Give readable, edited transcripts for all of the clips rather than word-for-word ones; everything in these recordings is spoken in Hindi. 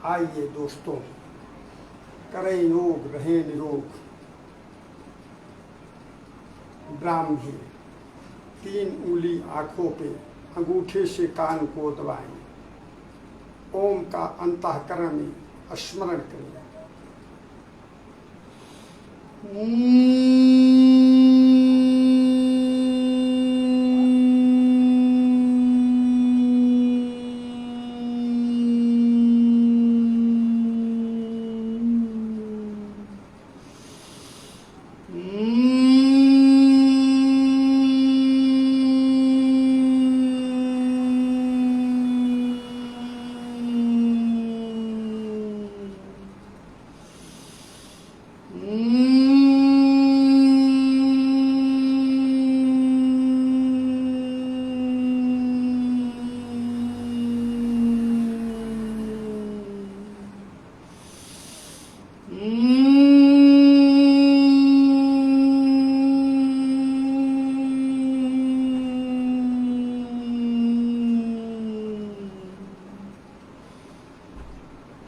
आइए दोस्तों, करें योग, रहें निरोग। ब्राह्मी 3 उंगली आँखों पे, अंगूठे से कान को दबाएं। ओम का अंतःकरण में स्मरण करें।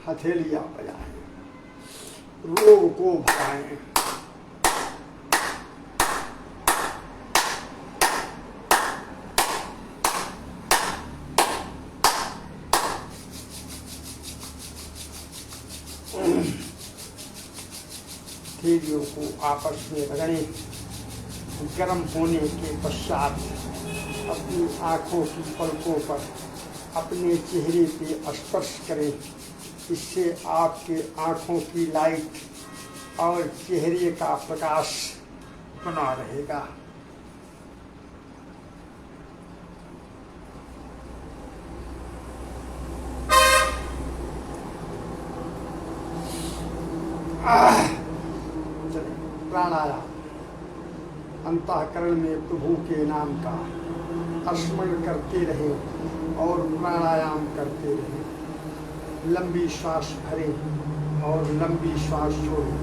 हथेलियां बजाएं, रोग को भगाएं। हथेलियों को आपस में रगड़ें। गर्म होने के पश्चात अपनी आँखों की पलकों पर अपने चेहरे पे स्पर्श करें। इससे आपके आँखों की लाइट और चेहरे का प्रकाश बना रहेगा। प्राणायाम, अंतःकरण में प्रभु के नाम का स्मरण करते रहें और प्राणायाम करते रहें। लंबी श्वास भरें और लंबी श्वास छोड़ें।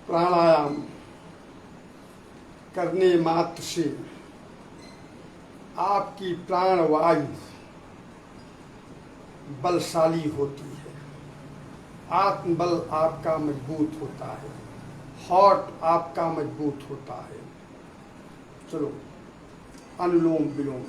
प्राणायाम करने मात्र से आपकी प्राणवायु बलशाली होती है। आत्मबल आपका मजबूत होता है। हार्ट आपका मजबूत होता है। चलो, अनुलोम विलोम।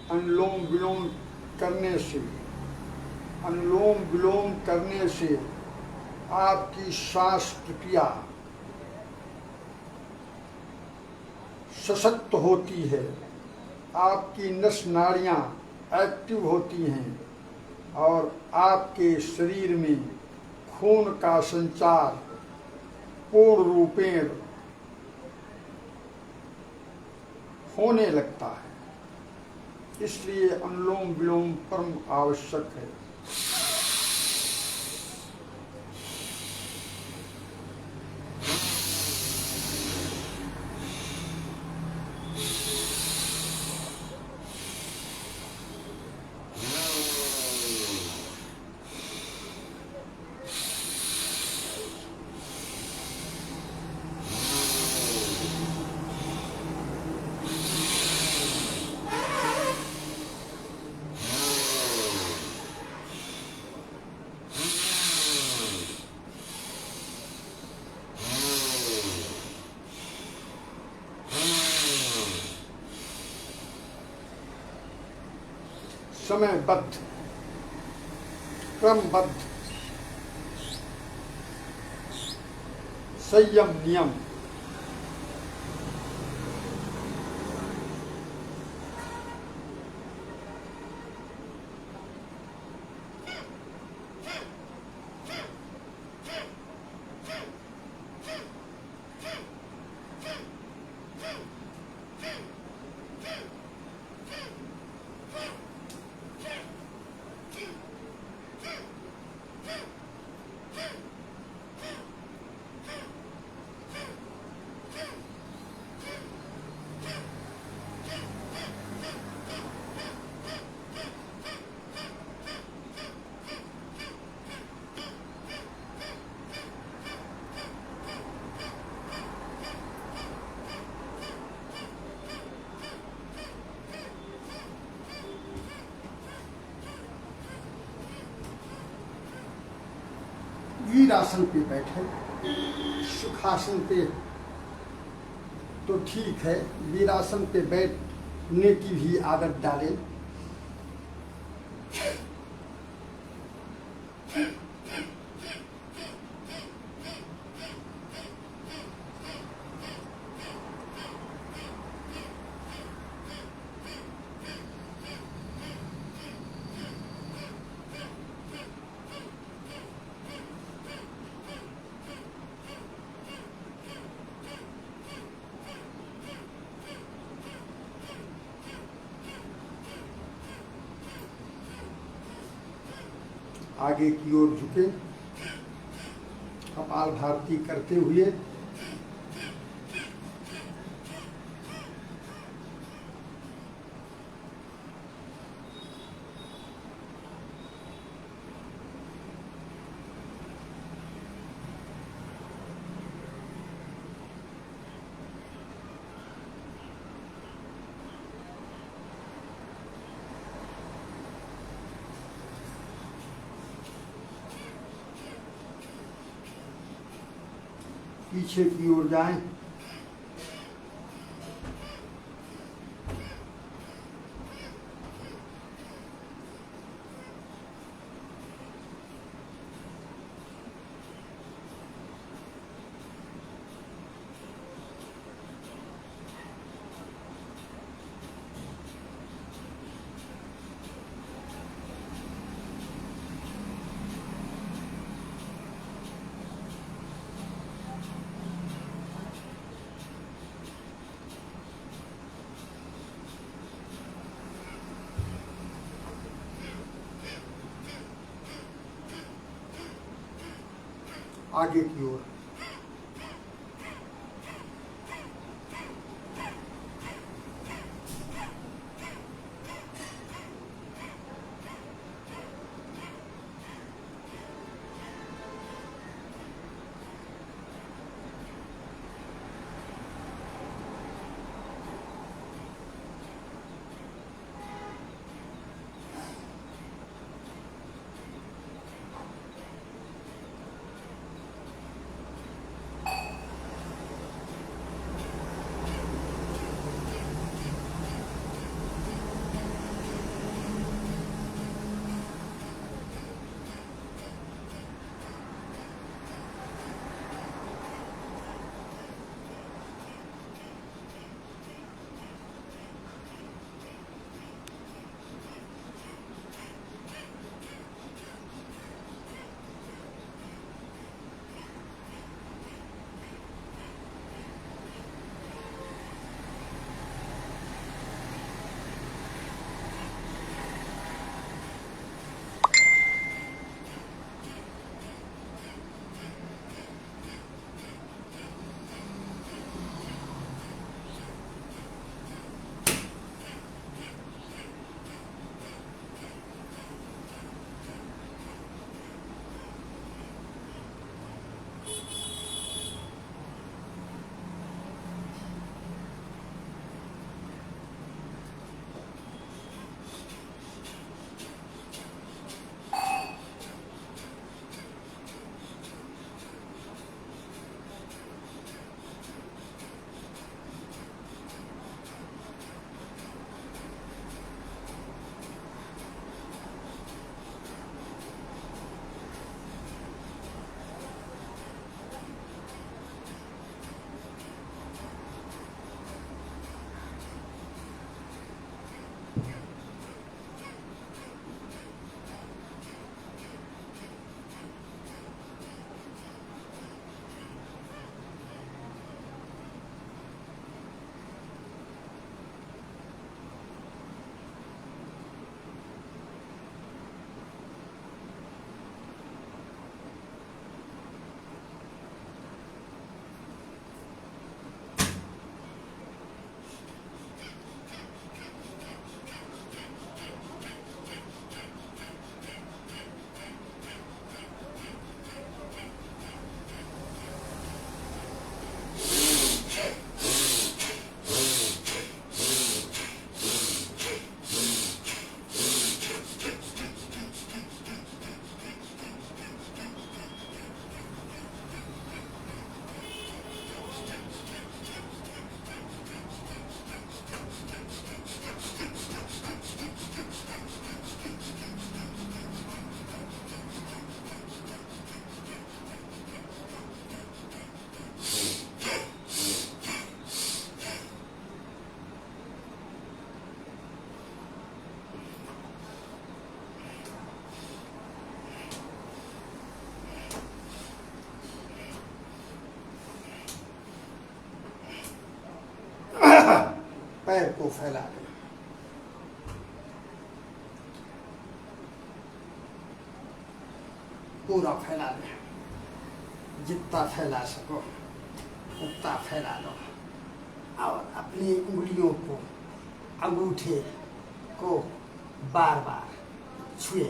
अनुलोम विलोम करने से आपकी श्वास प्रक्रिया सशक्त होती है, आपकी नस नाड़ियाँ एक्टिव होती हैं और आपके शरीर में खून का संचार पूर्ण रूपेण होने लगता है। इसलिए अनुलोम विलोम परम आवश्यक है। समयबद्ध, क्रमबद्ध, संयम नियम, वीरासन पे बैठे, सुखासन पे तो ठीक है, वीरासन पे बैठने की भी आदत डालें। आगे की ओर झुके, कपाल भारती करते हुए पीछे की ओर जाएं। आगे की ओर को फैला दें। पूरा फैला दें, जितना फैला सको उतना फैला दो। और अपनी उंगलियों को, अंगूठे को बार बार छुए।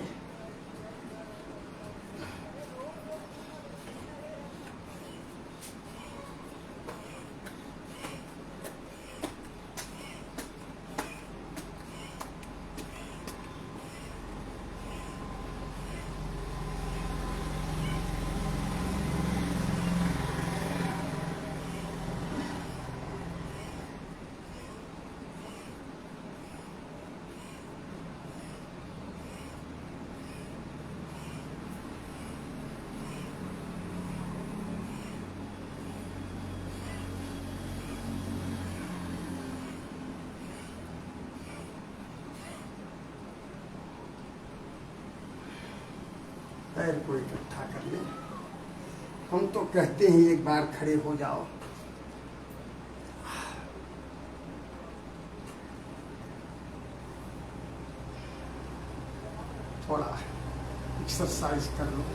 पैर को इकट्ठा कर ले। हम तो कहते हैं एक बार खड़े हो जाओ। थोड़ा एक्सरसाइज कर लो।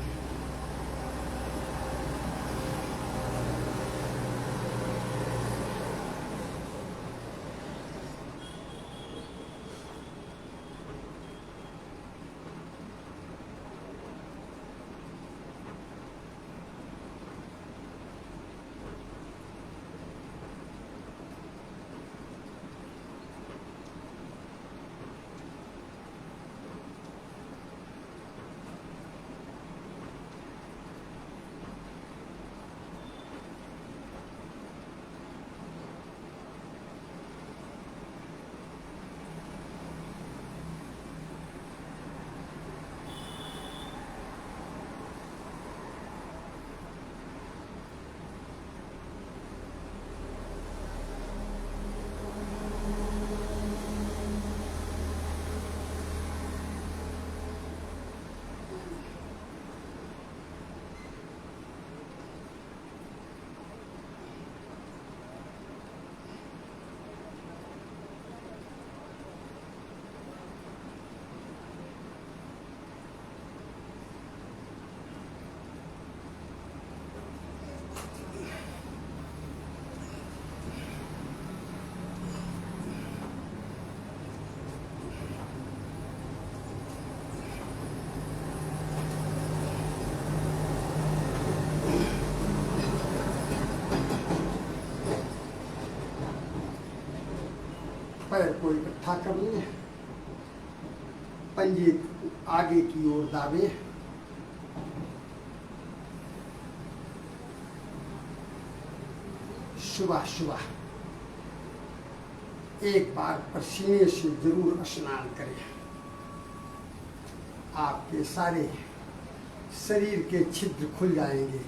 पैर को इकट्ठा कर ले, पंजे आगे की ओर दाबे। सुबह सुबह एक बार पसीने से जरूर स्नान करें। आपके सारे शरीर के छिद्र खुल जाएंगे,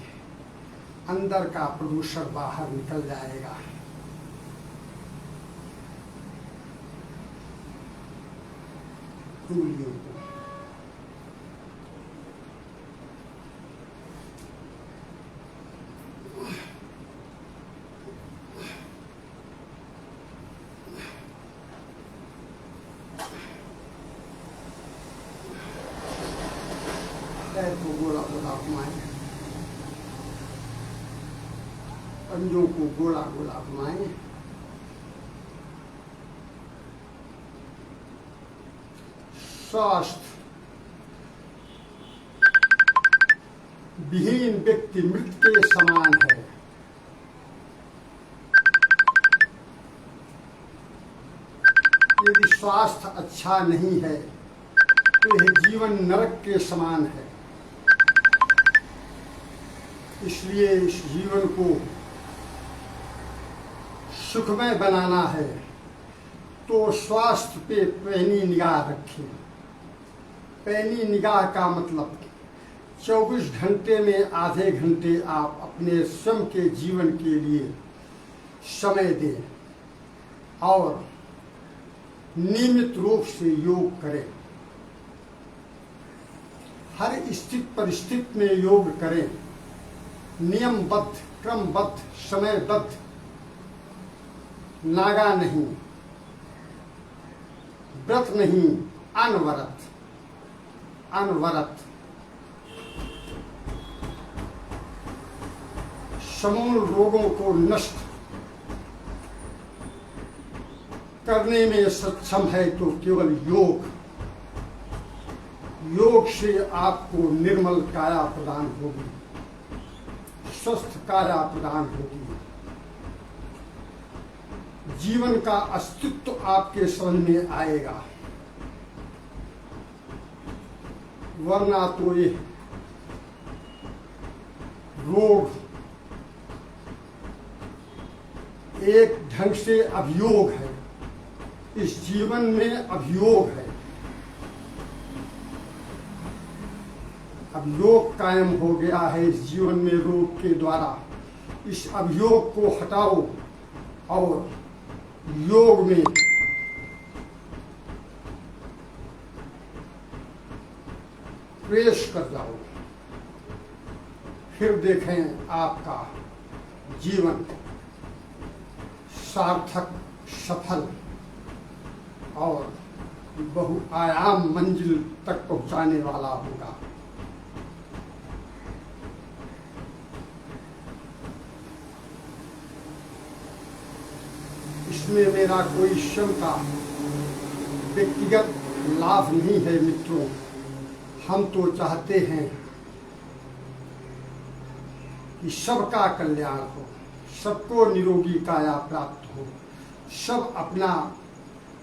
अंदर का प्रदूषण बाहर निकल जाएगा। उंगलियों को पैर को गोला गोला घुमाएं, पंजों को गोला गोला घुमाएं। स्वास्थ्य विहीन व्यक्ति मृत के समान है। यदि स्वास्थ्य अच्छा नहीं है तो यह जीवन नरक के समान है। इसलिए इस जीवन को सुखमय बनाना है तो स्वास्थ्य पे पैनी निगाह रखें। पैनी निगाह का मतलब 24 घंटे में आधे घंटे आप अपने स्वयं के जीवन के लिए समय दें और नियमित रूप से योग करें। हर स्थिति परिस्थिति में योग करें, नियमबद्ध, क्रमबद्ध, समयबद्ध, नागा नहीं। व्रत नहीं, अनवरत, अनवरत समूल रोगों को नष्ट करने में सक्षम है तो केवल योग। योग से आपको निर्मल काया प्रदान होगी, स्वस्थ काया प्रदान होगी, जीवन का अस्तित्व आपके समझ में आएगा। वरना तो ये रोग एक ढंग से अभियोग है, इस जीवन में अभियोग है। अभियोग कायम हो गया है इस जीवन में रोग के द्वारा। इस अभियोग को हटाओ और योग में प्रवेश कर जाओ, फिर देखें आपका जीवन सार्थक, सफल और बहुआयाम मंजिल तक पहुंचाने वाला होगा। इसमें मेरा कोई स्वयं का व्यक्तिगत लाभ नहीं है मित्रों। हम तो चाहते हैं कि सबका कल्याण हो, सबको निरोगी काया प्राप्त हो, सब अपना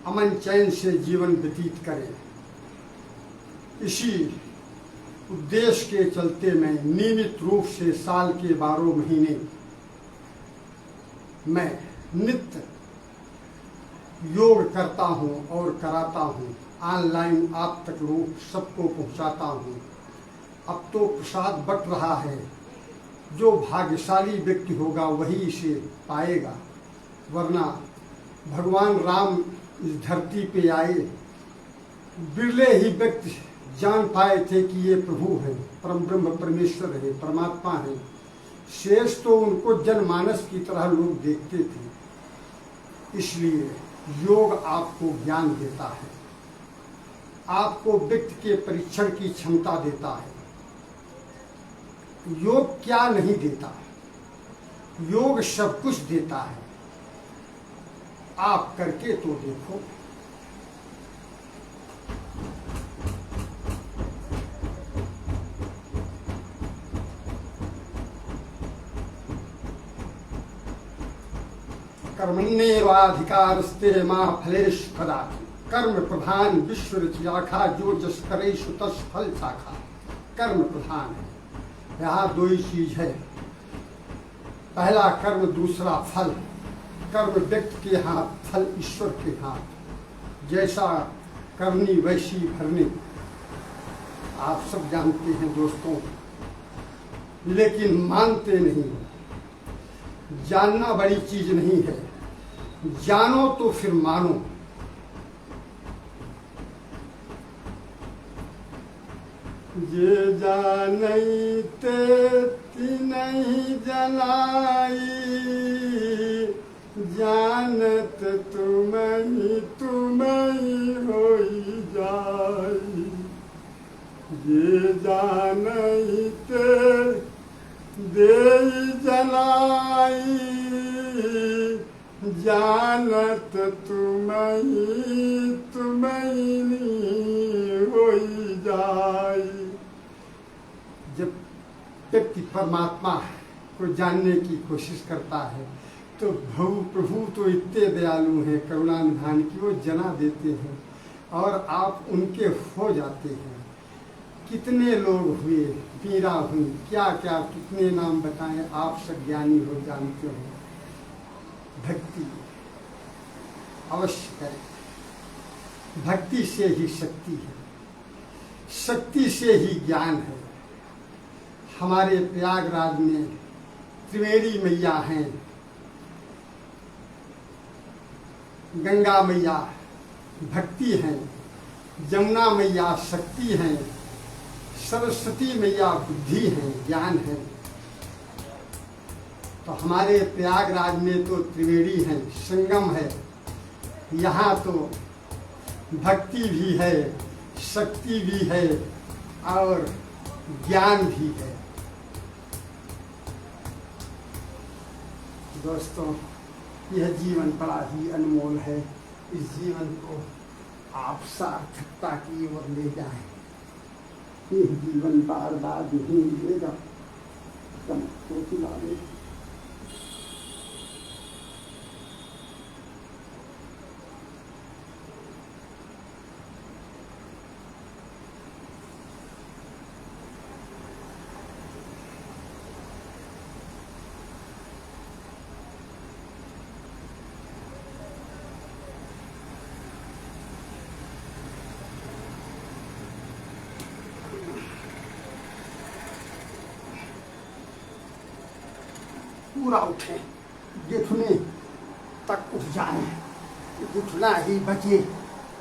अमन चैन से जीवन व्यतीत करें। इसी उद्देश्य के चलते मैं नियमित रूप से साल के 12 महीने मैं नित्य योग करता हूँ और कराता हूँ। ऑनलाइन आप तक लोग सबको पहुँचाता हूँ। अब तो प्रसाद बट रहा है, जो भाग्यशाली व्यक्ति होगा वही इसे पाएगा। वरना भगवान राम इस धरती पे आए, बिरले ही व्यक्ति जान पाए थे कि ये प्रभु है, परम ब्रह्म परमेश्वर है, परमात्मा है। शेष तो उनको जनमानस की तरह लोग देखते थे। इसलिए योग आपको ज्ञान देता है, आपको व्यक्ति के परीक्षण की क्षमता देता है। योग क्या नहीं देता, योग सब कुछ देता है। आप करके तो देखो। कर्मण्येवाधिकारस्ते मा फलेषु कदाचित्। कर्म प्रधान विश्व रचयाखा, जो जस करेषु तस फल शाखा। कर्म प्रधान है, यहाँ दो ही चीज है, पहला कर्म, दूसरा फल। कर्म व्यक्ति के हाथ, फल ईश्वर के हाथ। जैसा करनी वैसी भरनी, आप सब जानते हैं दोस्तों, लेकिन मानते नहीं। जानना बड़ी चीज नहीं है, जानो तो फिर मानो। जे जानई ते तिनहि जनाई, जानत तुमहि तुमहि होई जाई। जे जानई ते देई जनाई, जानत तुमहि तुमहि होई जाई। जब व्यक्ति परमात्मा को जानने की कोशिश करता है तो प्रभु तो इतने दयालु हैं, करुणा निधान की, वो जना देते हैं और आप उनके हो जाते हैं। कितने लोग हुए, पीरा हुई, क्या क्या कितने नाम बताएं, आप सब ज्ञानी हो, जानते हो। भक्ति अवश्य करें, भक्ति से ही शक्ति है, शक्ति से ही ज्ञान है। हमारे प्रयागराज में त्रिवेणी मैया हैं, गंगा मैया भक्ति हैं, जमुना मैया शक्ति हैं, सरस्वती मैया बुद्धि है, ज्ञान है। तो हमारे प्रयागराज में तो त्रिवेणी है, संगम है। यहाँ तो भक्ति भी है, शक्ति भी है और ज्ञान भी है। दोस्तों, यह जीवन बड़ा ही अनमोल है। इस जीवन को आप सार्थकता की ओर ले जाएं। यह जीवन बार बार नहीं मिलेगा। पूरा उठे, घुटने तक उठ जाए, घुटना ही बचे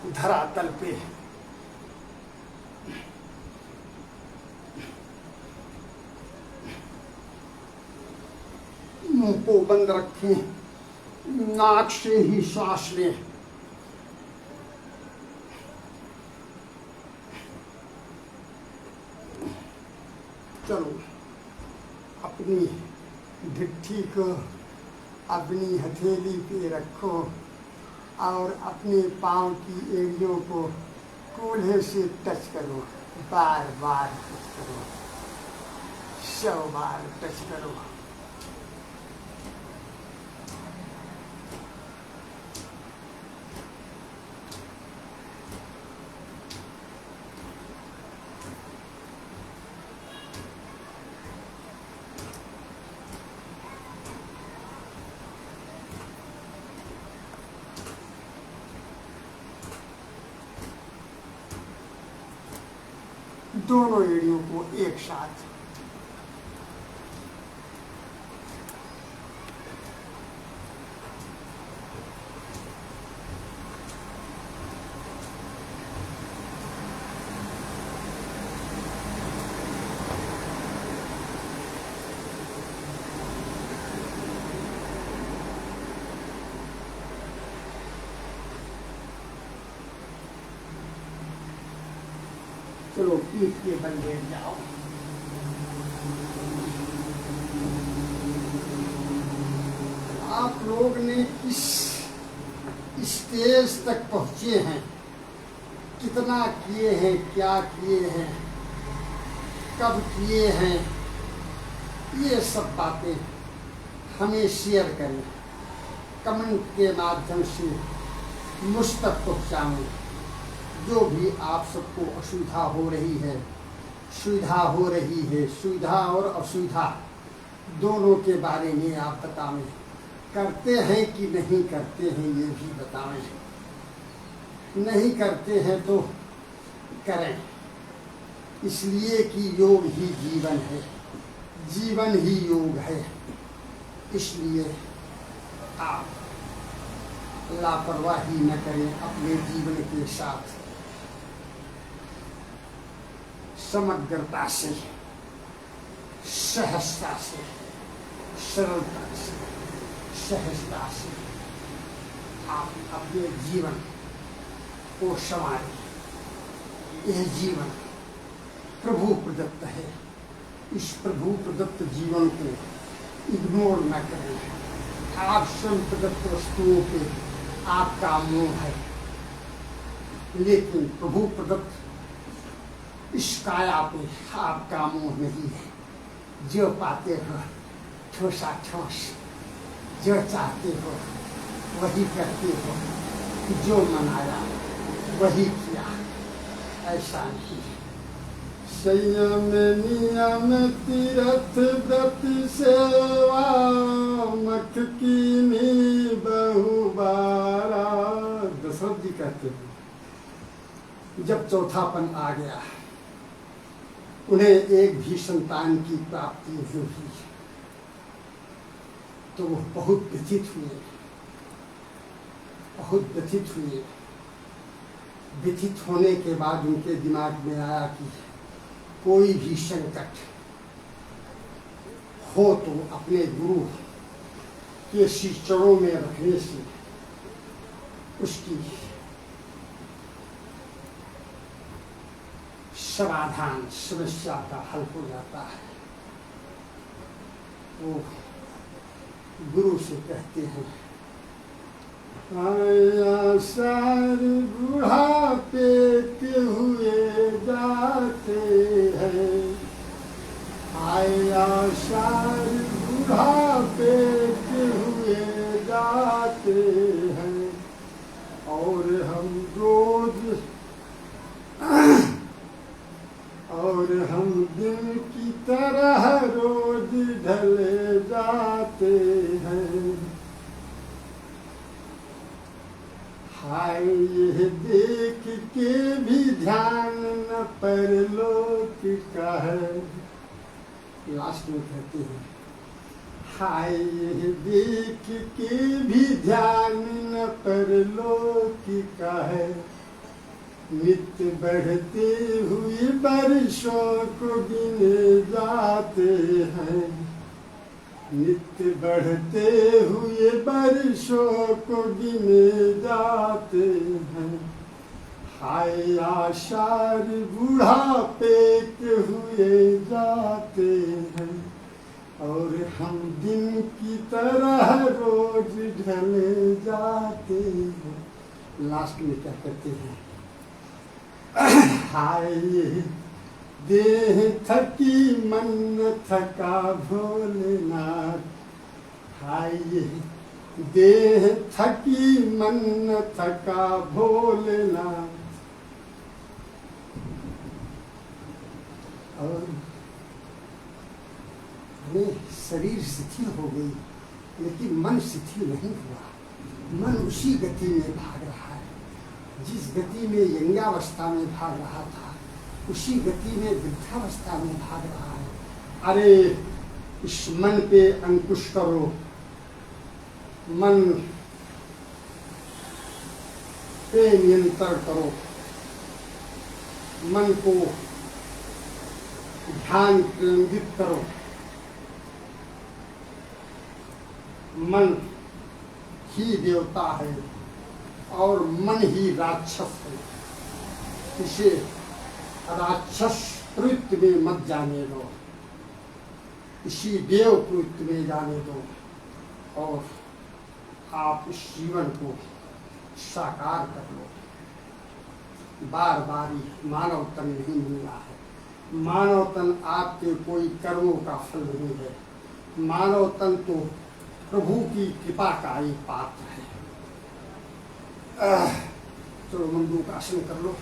धरातल पे। मुंह को बंद रखें, नाक से ही सांस लें। चलो, अपनी गिट्टी को अपनी हथेली पे रखो और अपने पाँव की एड़ियों को कूल्हे से टच करो। बार बार टच करो, 100 बार टच करो। दोनों एड़ियों को एक साथ चलो, पीठ के बल बैठ जाओ। आप लोग ने किस स्टेज तक पहुंचे हैं, कितना किए हैं, क्या किए हैं, कब किए हैं, ये सब बातें हमें शेयर करें, कमेंट के माध्यम से मुझ तक पहुँचाएं। जो भी आप सबको असुविधा हो रही है, सुविधा हो रही है, सुविधा और असुविधा दोनों के बारे में आप बताएं। करते हैं कि नहीं करते हैं ये भी बताएं। नहीं करते हैं तो करें, इसलिए कि योग ही जीवन है, जीवन ही योग है। इसलिए आप लापरवाही न करें अपने जीवन के साथ। समग्रता से, सहजता से, सरलता से, सहजता से आप अपने जीवन को संवारें। यह जीवन प्रभु प्रदत्त है। इस प्रभु प्रदत्त जीवन को इग्नोर न करें। आप स्वयं प्रदत्त वस्तुओं पे आपका मोह है, लेकिन प्रभु प्रदत्त इस काया पे आपका मोह नहीं है। जो पाते हो ठोसा ठोस, जो चाहते हो वही करते हो, जो मनाया वही किया, ऐसा नहीं। संयम नियम तीरथ व्रत सेवा, मख कीनी बहुबारा। दशरथ जी कहते हैं, जब चौथापन आ गया, उन्हें एक भी संतान की प्राप्ति हुई तो वो बहुत व्यथित हुए, बहुत व्यथित हुए। व्यथित होने के बाद उनके दिमाग में आया कि कोई भी संकट हो तो अपने गुरु के चरणों में रखने से उसकी समाधान, समस्या का हल हो जाता है। वो गुरु से कहते हैं, आया सार बुढ़ापे के हुए जाते हैं, आया सार बुढ़ापे के हुए जाते हैं, और हम रोज और हम दिन की तरह रोज ढले जाते हैं। हाय ये देख के भी ध्यान न परलोक का है। लास्ट में कहते हैं, हाय ये देख के भी ध्यान न परलोक का है, नित्य बढ़ते हुए वर्षों को गिने जाते हैं, नित्य बढ़ते हुए वर्षों को गिने जाते हैं। हाय आषाढ़ बुढ़ापे के हुए जाते हैं, और हम दिन की तरह रोज ढले जाते हैं। लास्ट में क्या कहते हैं, हाय देह थकी मन न थका भोलेनाथ, हाय देह थकी मन न थका भोलेनाथ। और शरीर शिथिल हो गई, लेकिन मन शिथिल नहीं हुआ। मन उसी गति में भाग रहा है जिस गति में यंगावस्था में भाग रहा था, उसी गति में वृद्धावस्था में भाग रहा है। अरे इस मन पे अंकुश करो, मन पे नियंत्रण करो, मन को ध्यान केंद्रित करो। मन ही देवता है और मन ही राक्षस है। इसे राक्षस प्रवृत्ति में मत जाने दो, इसी देव प्रवृत्ति में जाने दो, और आप इस जीवन को साकार कर लो। बार बार मानव तन नहीं मिला है। मानव तन आपके कोई कर्मों का फल नहीं है। मानव तन तो प्रभु की कृपा का एक पात्र है। चलो मंडूक आसन कर लो।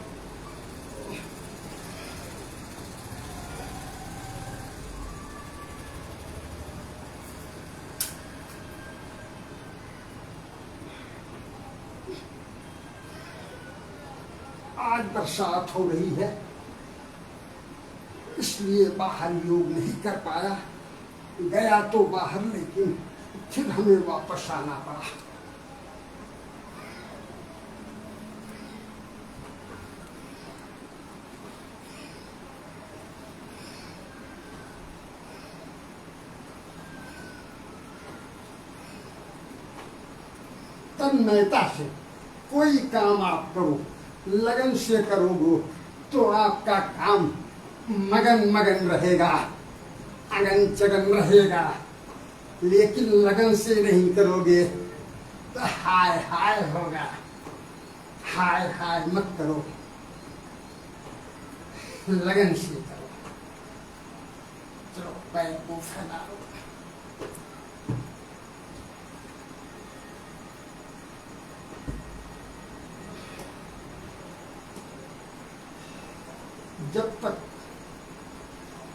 आज बरसात हो रही है, इसलिए बाहर योग नहीं कर पाया। गया तो बाहर, लेकिन फिर हमें वापस आना पड़ा। तन्मयता से कोई काम आप करो, लगन से करोगे तो आपका काम मगन मगन रहेगा, अगन चगन रहेगा। लेकिन लगन से नहीं करोगे तो हाय हाय होगा। हाय हाय मत करो, लगन से करो। चलो पैर को फैलाओ। जब तक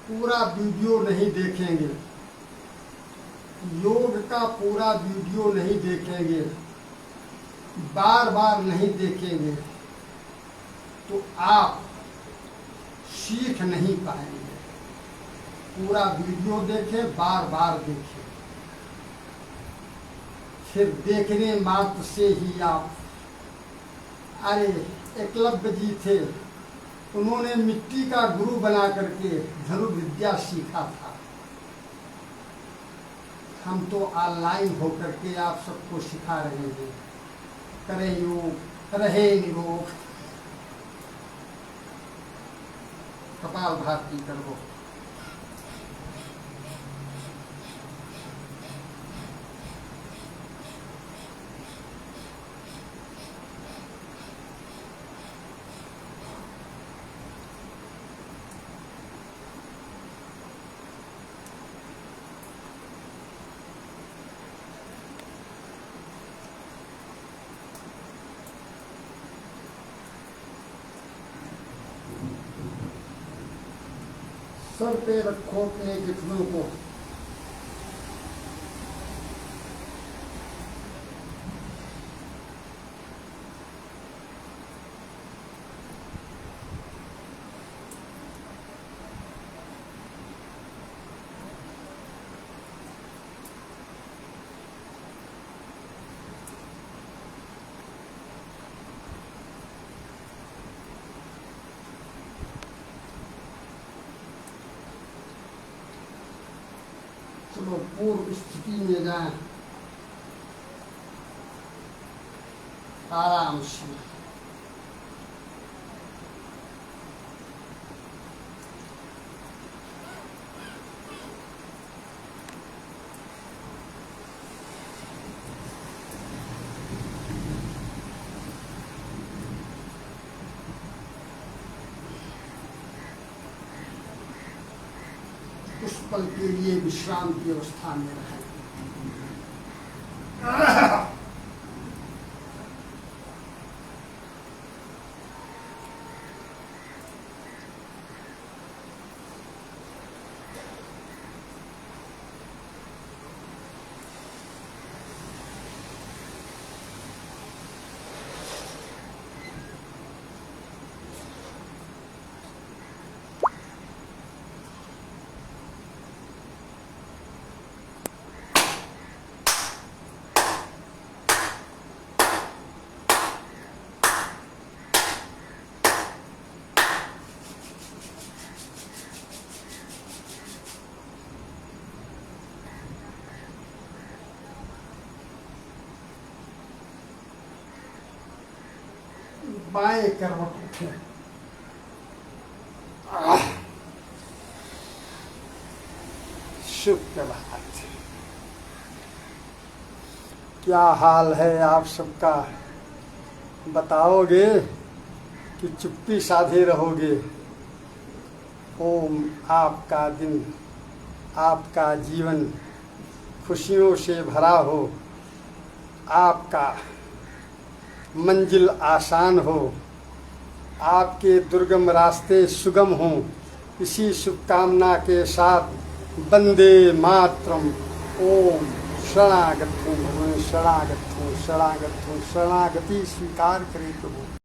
पूरा वीडियो नहीं देखेंगे, योग का पूरा वीडियो नहीं देखेंगे, बार बार नहीं देखेंगे, तो आप सीख नहीं पाएंगे। पूरा वीडियो देखें, बार बार देखें, फिर देखने मात्र से ही आप। अरे एकलव्य जी थे, उन्होंने मिट्टी का गुरु बना करके धनुर्विद्या सीखा था। हम तो ऑनलाइन होकर के आप सबको सिखा रहे हैं। करें योग, रहे निरोग। कपाल भाती करवो। सर पे रखो अपने घुटनों को। चलो पूर्व स्थिति में जाएं आराम से। कुछ पल के लिए विश्राम की अवस्था में रहें। बाएं करवट उठे। सुप्रभात। क्या हाल है आप सबका? बताओगे कि चुप्पी साधे रहोगे? ओम आपका दिन, आपका जीवन खुशियों से भरा हो, आपका मंजिल आसान हो, आपके दुर्गम रास्ते सुगम हों। इसी शुभकामना के साथ वंदे मातरम। ओम शरणागत हूँ, शरणागत हूँ, शरणागत हूँ, शरणागति स्वीकार करे प्रभु।